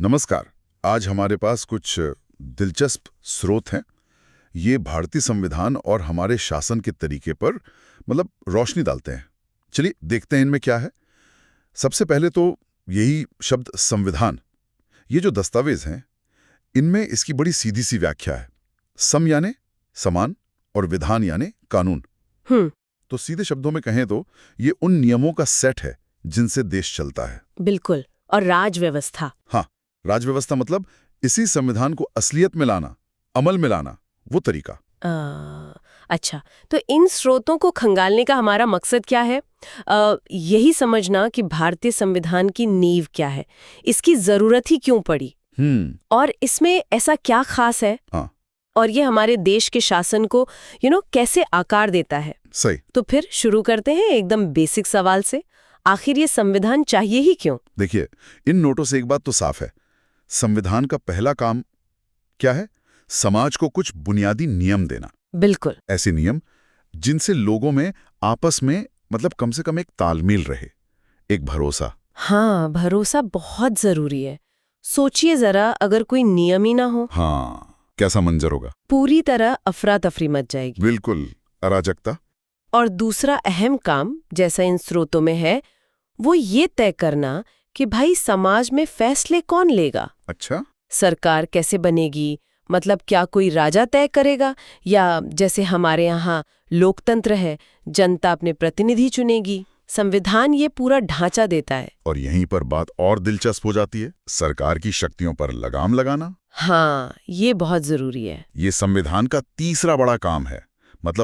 नमस्कार। आज हमारे पास कुछ दिलचस्प स्रोत हैं। ये भारतीय संविधान और हमारे शासन के तरीके पर रोशनी डालते हैं। चलिए देखते हैं इनमें क्या है। सबसे पहले तो यही शब्द संविधान, ये जो दस्तावेज हैं इनमें इसकी बड़ी सीधी सी व्याख्या है। सम यानी समान और विधान यानी कानून। तो सीधे शब्दों में कहें तो ये उन नियमों का सेट है जिनसे देश चलता है। बिल्कुल। और राजव्यवस्था। हाँ, राजव्यवस्था मतलब इसी संविधान को असलियत में लाना, अमल में लाना, वो तरीका। अच्छा, तो इन स्रोतों को खंगालने का हमारा मकसद क्या है? यही समझना कि भारतीय संविधान की नींव क्या है, इसकी जरूरत ही क्यों पड़ी, और इसमें ऐसा क्या खास है। हाँ। और ये हमारे देश के शासन को कैसे आकार देता है। सही। तो फिर शुरू करते हैं एकदम बेसिक सवाल से। आखिर ये संविधान चाहिए ही क्यों? देखिए, इन नोटों से एक बात तो साफ है, संविधान का पहला काम क्या है? समाज को कुछ बुनियादी नियम देना। बिल्कुल। ऐसे नियम जिनसे लोगों में आपस में कम से कम एक तालमेल रहे, एक भरोसा। हाँ, भरोसा बहुत जरूरी है। सोचिए जरा, अगर कोई नियम ही ना हो। हाँ, कैसा मंजर होगा? पूरी तरह अफरा तफरी मच जाएगी। बिल्कुल, अराजकता। और दूसरा अहम काम, जैसा इन स्रोतों में है, वो ये तय करना कि भाई समाज में फैसले कौन लेगा। अच्छा। सरकार कैसे बनेगी, क्या कोई राजा तय करेगा, या जैसे हमारे यहाँ लोकतंत्र है, जनता अपने प्रतिनिधि चुनेगी। संविधान ये पूरा ढांचा देता है। और यहीं पर बात और दिलचस्प हो जाती है, सरकार की शक्तियों पर लगाम लगाना। हाँ, ये बहुत जरूरी है। ये संविधान का तीसरा बड़ा काम है,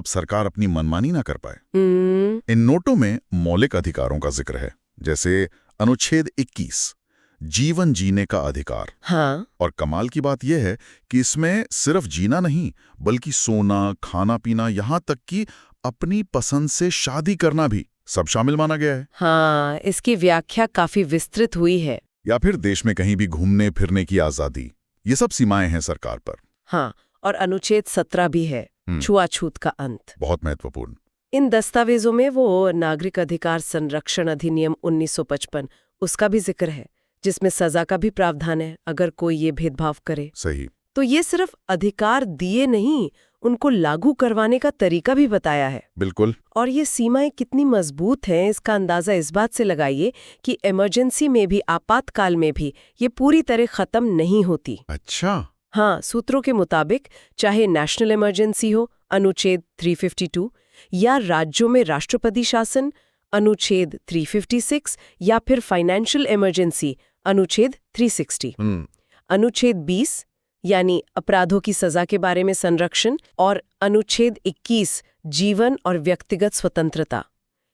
सरकार अपनी मनमानी ना कर पाए। इन नोटों में मौलिक अधिकारों का जिक्र है, जैसे अनुच्छेद 21, जीवन जीने का अधिकार। हाँ। और कमाल की बात यह है कि इसमें सिर्फ जीना नहीं, बल्कि सोना, खाना पीना, यहाँ तक कि अपनी पसंद से शादी करना भी सब शामिल माना गया है। हाँ, इसकी व्याख्या काफी विस्तृत हुई है। या फिर देश में कहीं भी घूमने फिरने की आजादी, ये सब सीमाएं हैं सरकार पर। हाँ, और अनुच्छेद 17 भी है, छुआछूत का अंत। बहुत महत्वपूर्ण। इन दस्तावेजों में वो नागरिक अधिकार संरक्षण अधिनियम 1955 उसका भी जिक्र है, जिसमें सजा का भी प्रावधान है अगर कोई ये भेदभाव करे। सही। तो ये सिर्फ अधिकार दिए नहीं, उनको लागू करवाने का तरीका भी बताया है। बिल्कुल। और ये सीमाएं कितनी मजबूत हैं, इसका अंदाजा इस बात से लगाइए कि इमरजेंसी में भी, आपातकाल में भी ये पूरी तरह खत्म नहीं होती। अच्छा। हाँ, सूत्रों के मुताबिक चाहे नेशनल इमरजेंसी हो, अनुच्छेद 352, या राज्यों में राष्ट्रपति शासन, अनुच्छेद 356, या फिर फाइनेंशियल इमरजेंसी, अनुच्छेद 360। अनुच्छेद 20 यानी अपराधों की सजा के बारे में संरक्षण, और अनुच्छेद 21 जीवन और व्यक्तिगत स्वतंत्रता,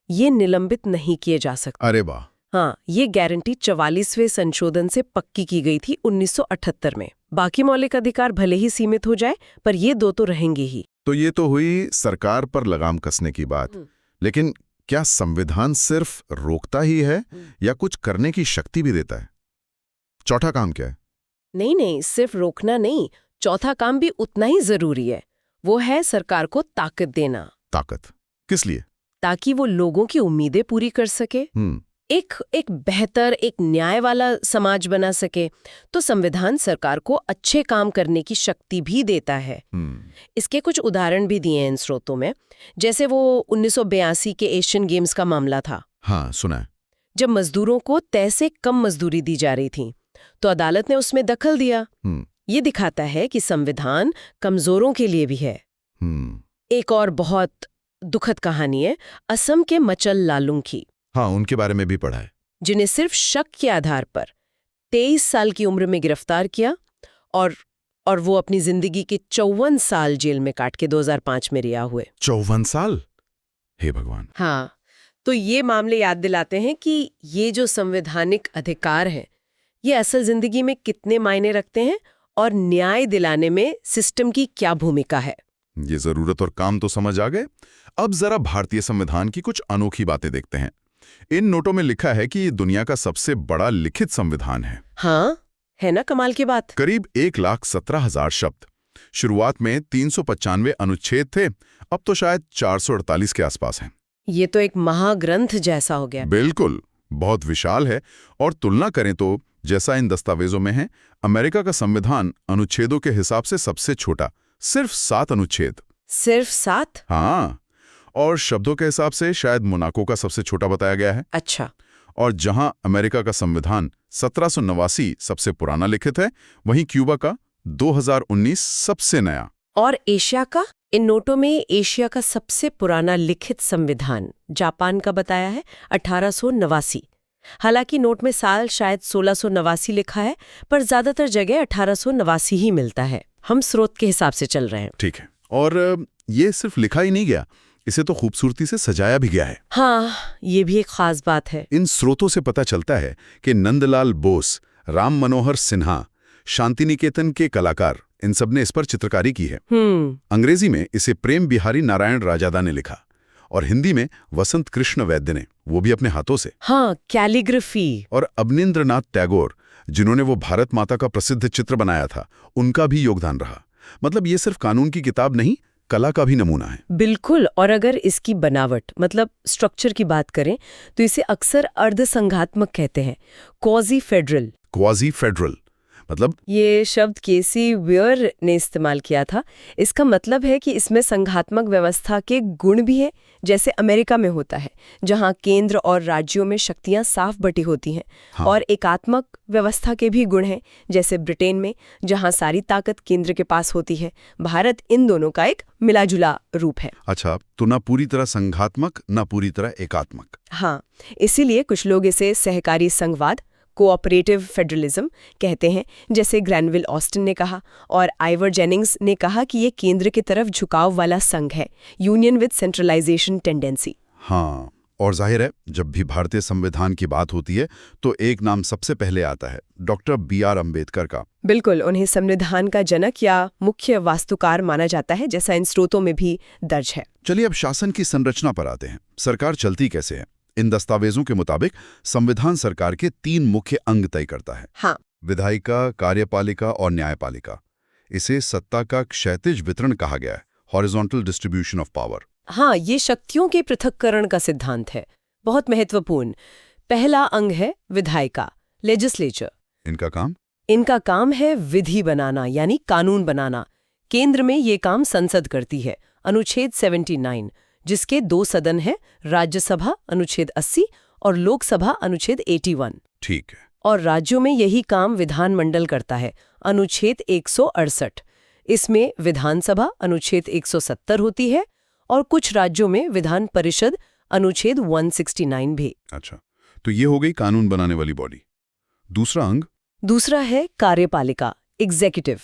ये निलंबित नहीं किए जा सकते। अरे वाह। हाँ, ये गारंटी 44वें संशोधन से पक्की की गई थी 1978 में। बाकी मौलिक अधिकार भले ही सीमित हो जाए, पर ये दो तो रहेंगे ही। तो ये तो हुई सरकार पर लगाम कसने की बात, लेकिन क्या संविधान सिर्फ रोकता ही है या कुछ करने की शक्ति भी देता है? चौथा काम क्या है? नहीं, सिर्फ रोकना नहीं, चौथा काम भी उतना ही जरूरी है। वो है सरकार को ताकत देना। ताकत किस लिए? ताकि वो लोगों की उम्मीदें पूरी कर सके, एक बेहतर, एक न्याय वाला समाज बना सके। तो संविधान सरकार को अच्छे काम करने की शक्ति भी देता है। इसके कुछ उदाहरण भी दिए हैं इन स्रोतों में, जैसे वो 1982 के एशियन गेम्स का मामला था। हाँ, सुना है। जब मजदूरों को तय से कम मजदूरी दी जा रही थी, तो अदालत ने उसमें दखल दिया। ये दिखाता है कि संविधान कमजोरों के लिए भी है। एक और बहुत दुखद कहानी है असम के मचल लालुंग की। हाँ, उनके बारे में भी पढ़ा है। जिन्हें सिर्फ शक के आधार पर 23 साल की उम्र में गिरफ्तार किया, और वो अपनी जिंदगी के 54 साल जेल में काट के 2005 में रिहा हुए। 54 साल? हे भगवान। हाँ, तो ये मामले याद दिलाते हैं कि ये जो संवैधानिक अधिकार हैं, ये असल जिंदगी में कितने मायने रखते हैं, और न्याय दिलाने में सिस्टम की क्या भूमिका है। ये जरूरत और काम तो समझ आ गए। अब जरा भारतीय संविधान की कुछ अनोखी बातें देखते हैं। इन नोटों में लिखा है कि ये दुनिया का सबसे बड़ा लिखित संविधान है। हाँ, है ना कमाल की बात। करीब 1,17,000 शब्द। शुरुआत में 395 अनुच्छेद थे, अब तो शायद 448 के आसपास हैं। ये तो एक महाग्रंथ जैसा हो गया। बिल्कुल। बहुत विशाल है, और तुलना करें तो जैसा इन दस्तावेजों में है, अमेरिका का संविधान अनुच्छेदों के हिसाब से सबसे छोटा, सिर्फ 7 अनुच्छेद। सिर्फ 7? हाँ, और शब्दों के हिसाब से शायद मोनाको का सबसे छोटा बताया गया है। अच्छा। और जहां अमेरिका का संविधान 1789 सबसे पुराना लिखित है, वहीं क्यूबा का 2019 सबसे नया। और एशिया का? इन नोटों में एशिया का सबसे पुराना लिखित संविधान जापान का बताया है 1889। हालांकि नोट में साल शायद 1689 लिखा है, पर ज्यादातर जगह 1889 ही मिलता है। हम स्रोत के हिसाब से चल रहे हैं। ठीक है। और ये सिर्फ लिखा ही नहीं गया, इसे तो खूबसूरती से सजाया भी गया है। हाँ, ये भी एक खास बात है। इन स्रोतों से पता चलता है कि नंदलाल बोस, राम मनोहर सिन्हा, शांति निकेतन के कलाकार, इन सब ने इस पर चित्रकारी की है। अंग्रेजी में इसे प्रेम बिहारी नारायण राजादा ने लिखा, और हिंदी में वसंत कृष्ण वैद्य ने, वो भी अपने हाथों से। हाँ, कैलीग्राफी। और अवनींद्रनाथ टैगोर, जिन्होंने वो भारत माता का प्रसिद्ध चित्र बनाया था, उनका भी योगदान रहा। मतलब ये सिर्फ कानून की किताब नहीं, कला का भी नमूना है। बिल्कुल। और अगर इसकी बनावट मतलब स्ट्रक्चर की बात करें तो इसे अक्सर अर्धसंघात्मक कहते हैं, क्वाजी फेडरल। क्वाजी फेडरल मतलब? ये शब्द केसी वेयर ने इस्तेमाल किया था। इसका मतलब है कि इसमें संघात्मक व्यवस्था के गुण भी हैं, जैसे अमेरिका में होता है, जहां केंद्र और राज्यों में शक्तियां साफ बटी होती हैं। हाँ। और एकात्मक व्यवस्था के भी गुण हैं, जैसे ब्रिटेन में, जहां सारी ताकत केंद्र के पास होती है। भारत इन दोनों का एक मिलाजुला रूप है। अच्छा, तो ना पूरी तरह संघात्मक, ना पूरी तरह एकात्मक। हाँ, इसीलिए कुछ लोग इसे सहकारी संघवाद, कोऑपरेटिव फेडरलिज्म कहते हैं, जैसे ग्रैनविल ऑस्टिन ने कहा, और आइवर जेनिंग्स ने कहा कि ये केंद्र की तरफ झुकाव वाला संघ है, यूनियन विद सेंट्रलाइजेशन टेंडेंसी। हाँ, और जाहिर है जब भी भारतीय संविधान की बात होती है तो एक नाम सबसे पहले आता है, डॉक्टर BR अम्बेडकर का। बिल्कुल, उन्हें संविधान का जनक या मुख्य वास्तुकार माना जाता है, जैसा इन स्रोतों में भी दर्ज है। चलिए अब शासन की संरचना पर आते हैं। सरकार चलती कैसे है? इन दस्तावेजों के मुताबिक संविधान सरकार के 3 मुख्य अंग तय करता है। हाँ। विधायिका, कार्यपालिका और न्यायपालिका। इसे सत्ता का क्षैतिज वितरण कहा गया है, हॉरिजॉन्टल डिस्ट्रीब्यूशन ऑफ पावर। हाँ, ये शक्तियों के पृथक्करण का सिद्धांत है, बहुत महत्वपूर्ण। पहला अंग है विधायिका, लेजिस्लेचर। इनका काम है विधि बनाना, यानी कानून बनाना। केंद्र में ये काम संसद करती है, अनुच्छेद 79, जिसके 2 सदन हैं, राज्यसभा अनुच्छेद 80 और लोकसभा अनुच्छेद 81। ठीक है। और राज्यों में यही काम विधानमंडल करता है, अनुच्छेद 168। इसमें विधानसभा अनुच्छेद 170 होती है, और कुछ राज्यों में विधान परिषद अनुच्छेद 169 भी। अच्छा, तो ये हो गई कानून बनाने वाली बॉडी। दूसरा अंग? दूसरा है कार्यपालिका, एग्जीक्यूटिव।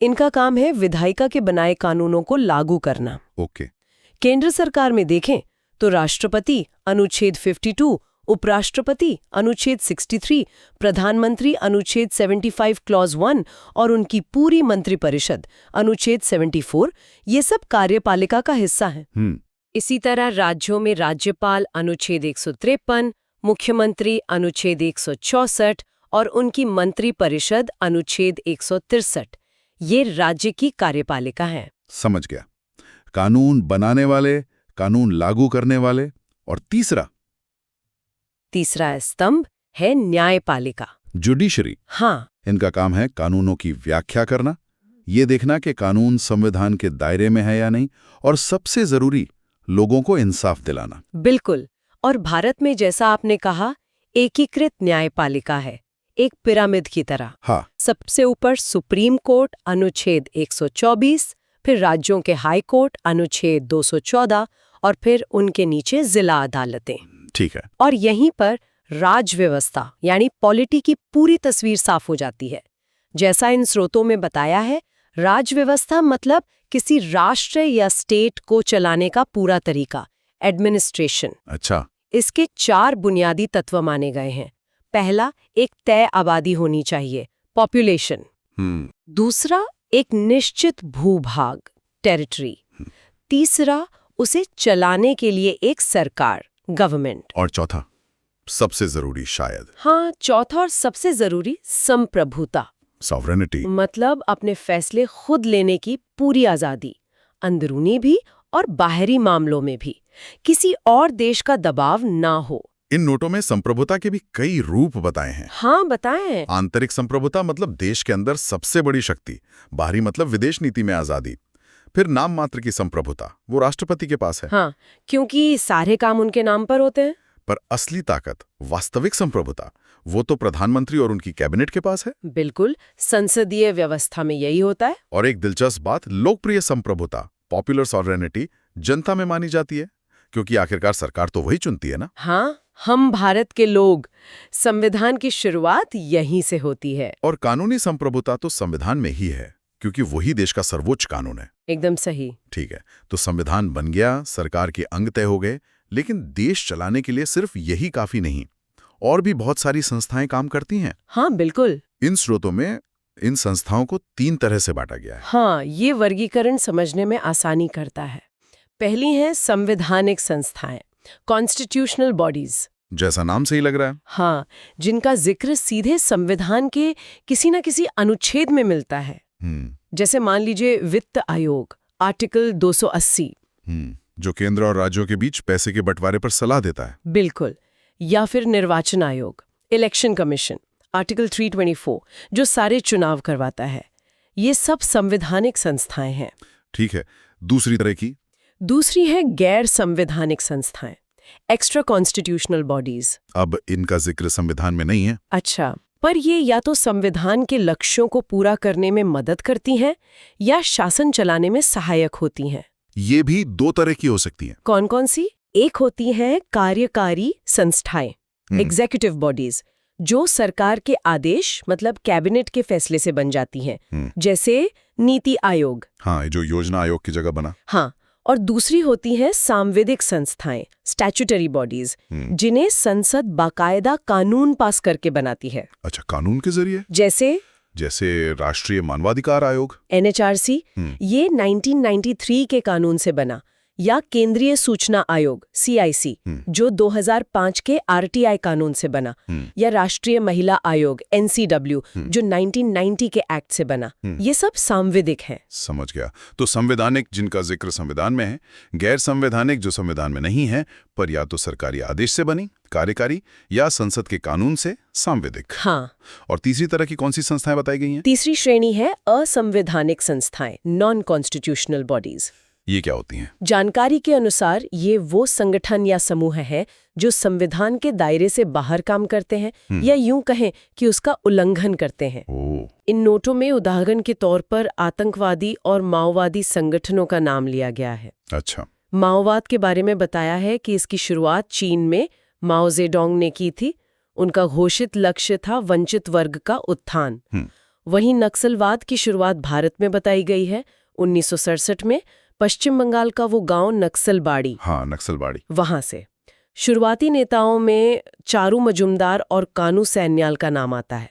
इनका काम है विधायिका के बनाए कानूनों को लागू करना। ओके। केंद्र सरकार में देखें तो राष्ट्रपति अनुच्छेद 52, उपराष्ट्रपति अनुच्छेद 63, प्रधानमंत्री अनुच्छेद 75 क्लॉज 1 और उनकी पूरी मंत्रिपरिषद अनुच्छेद 74, ये सब कार्यपालिका का हिस्सा हैं। इसी तरह राज्यों में राज्यपाल अनुच्छेद 153, मुख्यमंत्री अनुच्छेद 164 और उनकी मंत्रिपरिषद अनुच्छेद 163, ये राज्य की कार्यपालिका हैं। समझ गया। कानून बनाने वाले, कानून लागू करने वाले, और तीसरा स्तंभ है न्यायपालिका, जुडिशरी। हाँ। इनका काम है कानूनों की व्याख्या करना, ये देखना कि कानून संविधान के दायरे में है या नहीं, और सबसे जरूरी, लोगों को इंसाफ दिलाना। बिल्कुल। और भारत में जैसा आपने कहा, एकीकृत न्यायपालिका है, एक पिरामिड की तरह। हाँ। सबसे ऊपर सुप्रीम कोर्ट अनुच्छेद 124, फिर राज्यों के हाई कोर्ट अनुच्छेद 214 और फिर उनके नीचे जिला अदालतें। ठीक है। और यहीं पर राज व्यवस्था यानी पॉलिटी की पूरी तस्वीर साफ हो जाती है। जैसा इन स्रोतों में बताया है, राज व्यवस्था मतलब किसी राष्ट्र या स्टेट को चलाने का पूरा तरीका, एडमिनिस्ट्रेशन। अच्छा। इसके 4 बुनियादी तत्व माने गए हैं। पहला, एक तय आबादी होनी चाहिए, पॉपुलेशन। दूसरा, एक निश्चित भूभाग, टेरिटरी। तीसरा, उसे चलाने के लिए एक सरकार, गवर्नमेंट। और चौथा, सबसे जरूरी शायद। हाँ, चौथा और सबसे जरूरी, संप्रभुता, सॉवरेनिटी। मतलब अपने फैसले खुद लेने की पूरी आजादी, अंदरूनी भी और बाहरी मामलों में भी। किसी और देश का दबाव ना हो, इन नोटों में संप्रभुता के भी कई रूप बताए हैं। हाँ, बताएं। आंतरिक संप्रभुता मतलब देश के अंदर सबसे बड़ी शक्ति, बाहरी मतलब विदेश नीति में आजादी। फिर नाम मात्र की संप्रभुता, वो राष्ट्रपति के पास है। हाँ, क्योंकि सारे काम उनके नाम पर होते हैं। पर असली ताकत, वास्तविक संप्रभुता, वो तो प्रधानमंत्री और उनकी कैबिनेट के पास है। बिल्कुल, संसदीय व्यवस्था में यही होता है। और एक दिलचस्प बात, लोकप्रिय संप्रभुता, पॉपुलर सॉवरेनिटी, जनता में मानी जाती है, क्योंकि आखिरकार सरकार तो वही चुनती है ना। हाँ, हम भारत के लोग। संविधान की शुरुआत यहीं से होती है। और कानूनी संप्रभुता तो संविधान में ही है, क्योंकि वही देश का सर्वोच्च कानून है। एकदम सही। ठीक है, तो संविधान बन गया, सरकार के अंग तय हो गए, लेकिन देश चलाने के लिए सिर्फ यही काफी नहीं, और भी बहुत सारी संस्थाएं काम करती हैं। हाँ, बिल्कुल। इन स्रोतों में इन संस्थाओं को 3 तरह से बांटा गया है। हाँ, ये वर्गीकरण समझने में आसानी करता है। पहली है संवैधानिक संस्थाएं, कॉन्स्टिट्यूशनल बॉडीज। जैसा नाम से ही लग रहा है। हाँ, जिनका जिक्र सीधे संविधान के किसी न किसी अनुच्छेद में मिलता है। जैसे मान लीजिए वित्त आयोग, आर्टिकल 280। जो केंद्र और राज्यों के बीच पैसे के बंटवारे पर सलाह देता है। बिल्कुल। या फिर निर्वाचन आयोग, इलेक्शन कमीशन, आर्टिकल 324, जो सारे चुनाव करवाता है। ये सब संवैधानिक संस्थाएं हैं। ठीक है, दूसरी तरह की? दूसरी है गैर संवैधानिक संस्थाएं, एक्स्ट्रा कॉन्स्टिट्यूशनल बॉडीज। अब इनका जिक्र संविधान में नहीं है। अच्छा, पर ये या तो संविधान के लक्ष्यों को पूरा करने में मदद करती हैं या शासन चलाने में सहायक होती हैं। ये भी 2 तरह की हो सकती हैं। कौन कौन सी? एक होती है कार्यकारी संस्थाएं, एग्जीक्यूटिव बॉडीज, जो सरकार के आदेश मतलब कैबिनेट के फैसले से बन जाती हैं, जैसे नीति आयोग। हाँ, जो योजना आयोग की जगह बना। हाँ, और दूसरी होती है सांविधिक संस्थाएं, स्टैट्यूटरी बॉडीज, जिन्हें संसद बाकायदा कानून पास करके बनाती है। अच्छा, कानून के जरिए? जैसे राष्ट्रीय मानवाधिकार आयोग, NHRC, ये 1993 के कानून से बना, या केंद्रीय सूचना आयोग CIC, जो 2005 के RTI कानून से बना, या राष्ट्रीय महिला आयोग NCW, जो 1990 के एक्ट से बना। ये सब सांविधिक हैं। समझ गया। तो संवैधानिक जिनका जिक्र संविधान में है, गैर संवैधानिक जो संविधान में नहीं है, पर या तो सरकारी आदेश से बनी, कार्यकारी, या संसद के कानून से, सांविधिक। हाँ। और तीसरी तरह की कौन सी संस्थाएं बताई गई हैं? तीसरी श्रेणी है असंवैधानिक संस्थाएं, नॉन कॉन्स्टिट्यूशनल बॉडीज। ये क्या होती हैं? जानकारी के अनुसार ये वो संगठन या समूह है जो संविधान के दायरे से बाहर काम करते हैं, या यूं कहें कि उसका उल्लंघन करते हैं। इन नोटों में उदाहरण के तौर पर आतंकवादी और माओवादी संगठनों का नाम लिया गया है। अच्छा। माओवाद के बारे में बताया है कि इसकी शुरुआत चीन में माओ जेडोंग ने की थी। उनका घोषित लक्ष्य था वंचित वर्ग का उत्थान। वहीं नक्सलवाद की शुरुआत भारत में बताई गई है 1967 में, पश्चिम बंगाल का वो गांव नक्सलबाड़ी। हाँ, नक्सलबाड़ी। वहां से शुरुआती नेताओं में चारू मजुमदार और कानू सैन्याल का नाम आता है।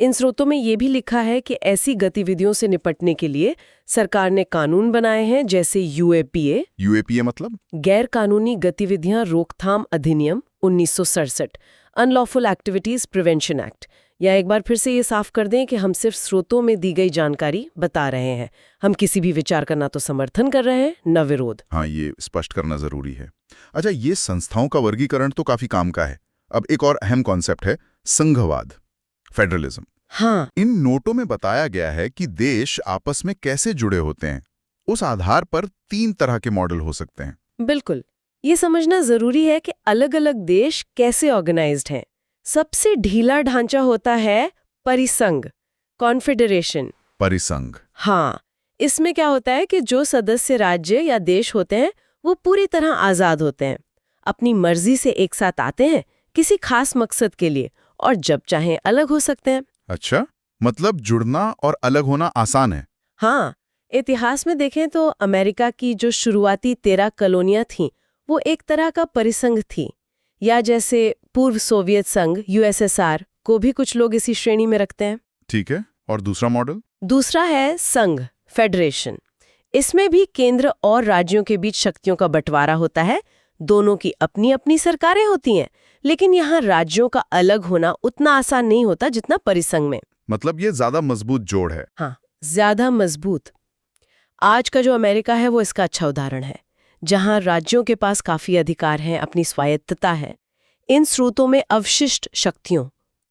इन स्रोतों में ये भी लिखा है कि ऐसी गतिविधियों से निपटने के लिए सरकार ने कानून बनाए हैं, जैसे UAPA मतलब? गैर कानूनी गतिविधियां रोकथाम अधिनियम 1967, अनलॉफुल एक्टिविटीज प्रिवेंशन एक्ट। या एक बार फिर से ये साफ कर दें कि हम सिर्फ स्रोतों में दी गई जानकारी बता रहे हैं। हम किसी भी विचार का ना तो समर्थन कर रहे हैं, न विरोध। हाँ, ये स्पष्ट करना जरूरी है। अच्छा, ये संस्थाओं का वर्गीकरण तो काफी काम का है। अब एक और अहम कॉन्सेप्ट है संघवाद, फेडरलिज्म। हाँ, इन नोटों में बताया गया है कि देश आपस में कैसे जुड़े होते हैं। उस आधार पर 3 तरह के मॉडल हो सकते हैं। बिल्कुल। ये समझना जरूरी है कि अलग अलग देश कैसे ऑर्गेनाइज्ड हैं। सबसे ढीला ढांचा होता है परिसंघ, कॉन्फेडरेशन। परिसंघ? हाँ, इसमें क्या होता है कि जो सदस्य राज्य या देश होते हैं वो पूरी तरह आजाद होते हैं, अपनी मर्जी से एक साथ आते हैं किसी खास मकसद के लिए, और जब चाहें अलग हो सकते हैं। अच्छा, मतलब जुड़ना और अलग होना आसान है। हाँ, इतिहास में देखें तो अमेरिका की जो शुरुआती 13 कॉलोनियां थीं, वो एक तरह का परिसंघ थी। या जैसे पूर्व सोवियत संघ USSR को भी कुछ लोग इसी श्रेणी में रखते हैं। ठीक है, और दूसरा मॉडल? दूसरा है संघ, फेडरेशन। इसमें भी केंद्र और राज्यों के बीच शक्तियों का बंटवारा होता है। दोनों की अपनी अपनी सरकारें होती हैं, लेकिन यहाँ राज्यों का अलग होना उतना आसान नहीं होता जितना परिसंघ में। मतलब ये ज्यादा मजबूत जोड़ है। हाँ, ज्यादा मजबूत। आज का जो अमेरिका है वो इसका अच्छा उदाहरण है, जहां राज्यों के पास काफी अधिकार हैं, अपनी स्वायत्तता है। इन स्रोतों में अवशिष्ट शक्तियों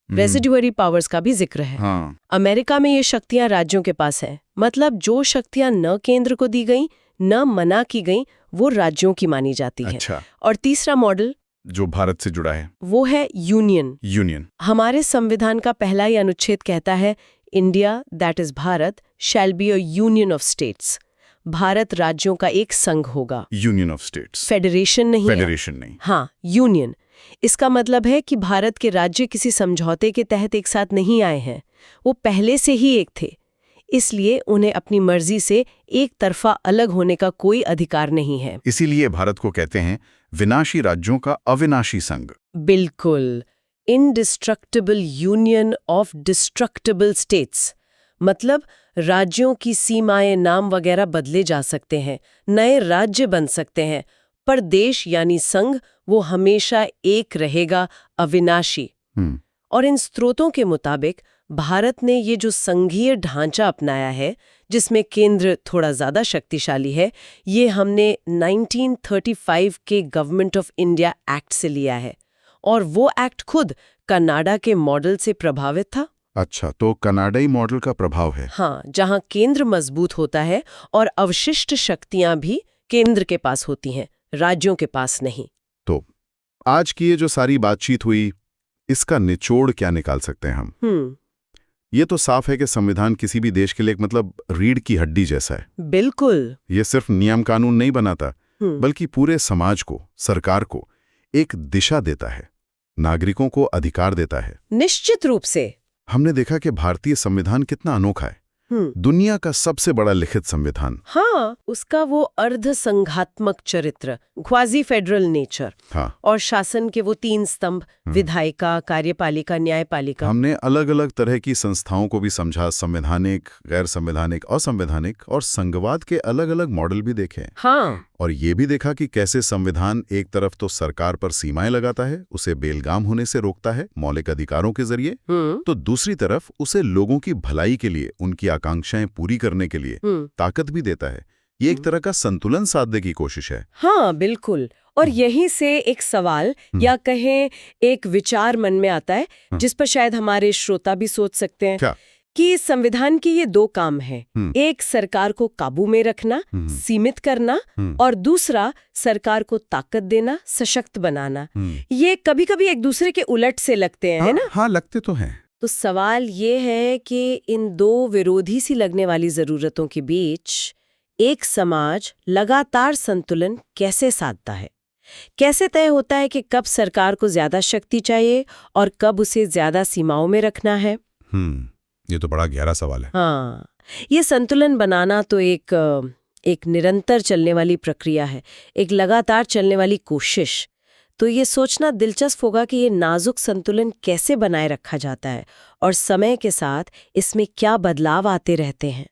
रेसिडुअरी पावर्स का भी जिक्र है। हाँ। अमेरिका में ये शक्तियां राज्यों के पास हैं, मतलब जो शक्तियां न केंद्र को दी गई न मना की गई वो राज्यों की मानी जाती हैं। अच्छा। और तीसरा मॉडल जो भारत से जुड़ा है, वो है यूनियन। हमारे संविधान का पहला ही अनुच्छेद कहता है India that is Bharat shall be a union of states. Bharat राज्यों का एक संघ होगा। यूनियन ऑफ स्टेट्स, फेडरेशन नहीं है। फेडरेशन नहीं। हाँ, यूनियन। इसका मतलब है कि भारत के राज्य किसी समझौते के तहत एक साथ नहीं आए हैं, वो पहले से ही एक थे। इसलिए उन्हें अपनी मर्जी से एक तरफा अलग होने का कोई अधिकार नहीं है। इसीलिए भारत को कहते हैं विनाशी राज्यों का अविनाशी संघ। बिल्कुल, indestructible union of destructible states. मतलब राज्यों की सीमाएं, नाम वगैरह बदले जा सकते हैं, नए राज्य बन सकते हैं, पर देश यानी संघ वो हमेशा एक रहेगा, अविनाशी। और इन स्रोतों के मुताबिक भारत ने ये जो संघीय ढांचा अपनाया है, जिसमें केंद्र थोड़ा ज्यादा शक्तिशाली है, ये हमने 1935 के गवर्नमेंट ऑफ इंडिया एक्ट से लिया है। और वो एक्ट खुद कनाडा के मॉडल से प्रभावित था। अच्छा, तो कनाडाई मॉडल का प्रभाव है। हाँ, जहां केंद्र मजबूत होता है और अवशिष्ट शक्तियां भी केंद्र के पास होती हैं, राज्यों के पास नहीं। तो आज की ये जो सारी बातचीत हुई, इसका निचोड़ क्या निकाल सकते हैं हम? ये तो साफ है कि संविधान किसी भी देश के लिए मतलब रीढ़ की हड्डी जैसा है। बिल्कुल। ये सिर्फ नियम कानून नहीं बनाता, बल्कि पूरे समाज को, सरकार को एक दिशा देता है, नागरिकों को अधिकार देता है। निश्चित रूप से। हमने देखा कि भारतीय संविधान कितना अनोखा है। दुनिया का सबसे बड़ा लिखित संविधान। हाँ, उसका वो अर्ध संघात्मक चरित्र, क्वाजी फेडरल नेचर। हाँ। और शासन के वो 3 स्तंभ, विधायिका, कार्यपालिका, न्यायपालिका। हमने अलग अलग तरह की संस्थाओं को भी समझा, संवैधानिक, गैर संवैधानिक, असंवैधानिक और संघवाद के अलग अलग मॉडल भी देखे। हाँ। और ये भी देखा कि कैसे संविधान एक तरफ तो सरकार पर सीमाएं लगाता है, उसे बेलगाम होने से रोकता है मौलिक अधिकारों के जरिए, तो दूसरी तरफ उसे लोगों की भलाई के लिए, उनकी आकांक्षाएं पूरी करने के लिए ताकत भी देता है। ये एक तरह का संतुलन साधने की कोशिश है। हाँ, बिल्कुल। और यहीं से एक सवाल या कहें एक विचार मन में आता है, जिस पर शायद हमारे श्रोता भी सोच सकते हैं। क्या? कि संविधान के ये 2 काम हैं। एक सरकार को काबू में रखना, सीमित करना, और दूसरा सरकार को ताकत देना, सशक्त बनाना। ये कभी-कभी एक दूसरे के उलट से लगते हैं, है ना? हाँ, लगते तो हैं। तो सवाल ये है कि इन 2 विरोधी सी लगने वाली जरूरतों के बीच एक समाज लगातार संतुलन कैसे साधता है? कैसे तय होता है कि कब सरकार को ज्यादा शक्ति चाहिए और कब उसे ज्यादा सीमाओं में रखना है? ये तो बड़ा गहरा सवाल है। हाँ, ये संतुलन बनाना तो एक निरंतर चलने वाली प्रक्रिया है, एक लगातार चलने वाली कोशिश। तो ये सोचना दिलचस्प होगा कि ये नाजुक संतुलन कैसे बनाए रखा जाता है और समय के साथ इसमें क्या बदलाव आते रहते हैं।